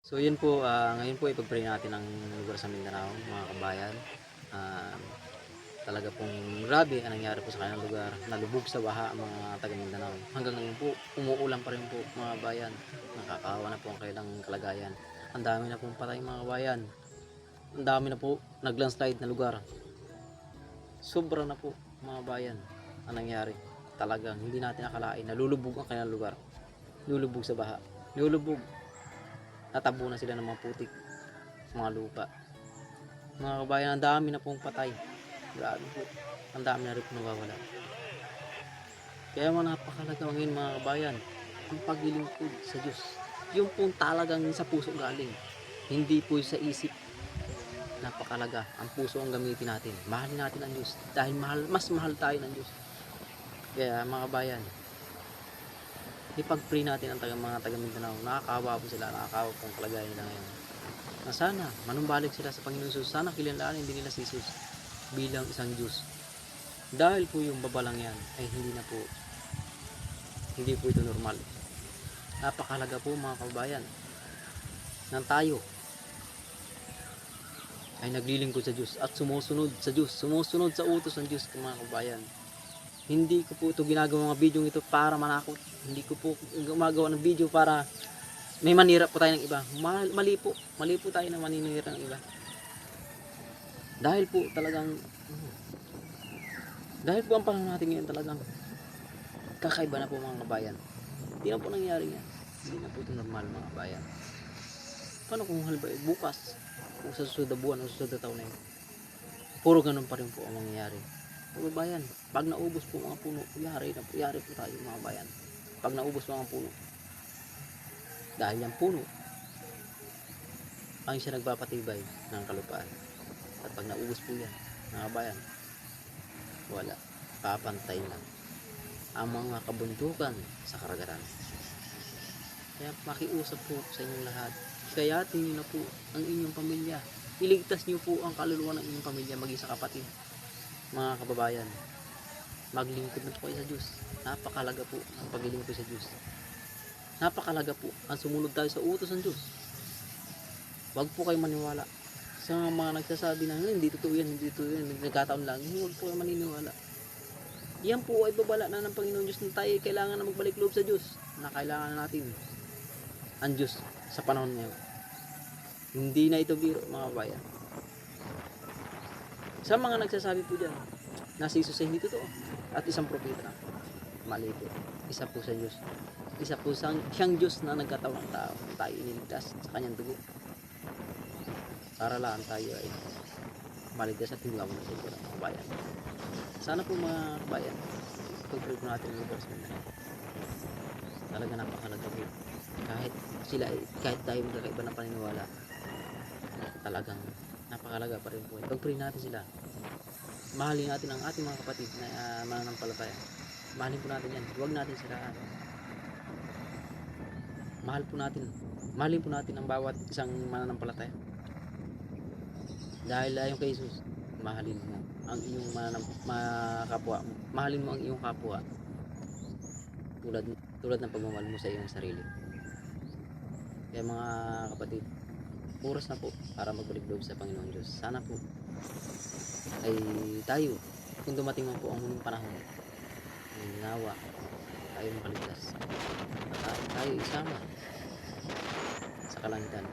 So yun po, ngayon po ipag-pray natin ang lugar sa Mindanao, mga kabayan. Ah, Talaga pong grabe ang nangyari po sa kanilang lugar. Nalubog sa baha ang mga taga Mindanao. Hanggang ngayon po, umuulan pa rin po mga kabayan. Nakakaawa na po ang kailang kalagayan. Ang dami na pong patay mga kabayan. Ang dami na po nag-landslide na lugar. Sobra na po mga bayan ang nangyari. Talagang hindi natin akalain. Nalulubog ang kanilang lugar. Lulubog sa baha. Lulubog. Natabo na sila ng mga putik, mga lupa. Mga kabayan, ang dami na pong patay. Grabe po. Ang dami na rin po nawawala. Kaya mga napakalaga ngayon mga kabayan, ang paglilingkod sa Diyos. Yung pong talagang sa puso galing. Hindi po sa isip. Napakalaga. Ang puso ang gamitin natin. Mahalin natin ang Diyos. Dahil mas mahal tayo ng Diyos. Kaya mga kabayan, ipag-pray natin ang mga taga Mindanao. Nakakawa po sila. Nakakawa po ang kalagayan nila ngayon. Na sana manumbalik sila sa Panginoon Jesus. Sana kilalanin din nila si Jesus bilang isang Diyos. Dahil po yung babalang yan ay hindi po ito normal. Napakalaga po mga kabayan nang tayo ay naglilingkod sa Diyos at sumusunod sa Diyos, sumusunod sa utos ng Diyos mga kabayan. Hindi ko po ito ginagawa mga video ito para manakot. Hindi ko po gumagawa ng video para may manira po tayo ng iba. Mali po tayo na maninira ng iba. Dahil po ang panahon natin ngayon talagang kakaiba na po mga kabayan. Hindi na po nangyari yan. Hindi na po ito normal mga kabayan. Paano kung halimbawa bukas, kung sa susunod na buwan o susunod na taon na yun, puro ganun pa rin po ang mangyayari. Mga kabayan, pag naubos po mga puno, yari po tayo mga kabayan. Pag naubos po mga puno, dahil yung puno ang siya nagpapatibay ng kalupaan. At pag naubos po yan, mga kabayan, wala, papantay lang ang mga kabundukan sa karagatan. Kaya makiusap po sa inyong lahat, kayatin niyo na po ang inyong pamilya. Iligtas niyo po ang kaluluwa ng inyong pamilya, maging sa kapatid. Mga kababayan, maglingkod na po kayo sa Diyos. Napakalaga po ang paglilingkod sa Diyos. Napakalaga po ang sumunod tayo sa utos ng Diyos. Huwag po kayo maniwala sa mga nagsasabi na hindi totoo yan, nagkataon lang. Huwag po kayo maniniwala. Yan po ay babala na ng Panginoon Diyos na tayo kailangan na magbalik loob sa Diyos, na kailangan na natin ang Diyos sa panahon ngayon. Hindi na ito biro mga kabayan. Sa mga nagsasabi po dyan na si Jesus ay hindi totoo at isang propeta, mali po. Isa po sa Diyos. Isa po siyang Diyos na nagkatawang tao. Tayo iniligtas sa kanyang dugo para lang tayo ay maligtas at hindi mawala sa ito ng kabayan. Sana po mga kabayan, pag-pray po natin ang lugar sa Mindanao. Talaga napakalaga po. Kahit tayo magkakaiba ng paniniwala, talagang napakalaga pa rin po. Pag-pray natin sila. Mahalin natin ang ating mga kapatid na mananampalataya. Mahalin po natin yan. Huwag natin siraan. Mahalin po natin ang bawat isang mananampalataya. Dahil ayon kay Jesus, mahalin mo ang iyong kapwa. Mahalin mo ang iyong kapwa tulad ng pagmamahal mo sa iyong sarili. Kaya mga kapatid, oras na po para magbalik loob sa Panginoon Diyos. Sana po ay tayo, kung dumating man po ang huling panahon, ay nawa tayo makaligtas. Tayo isama sa kalangitan.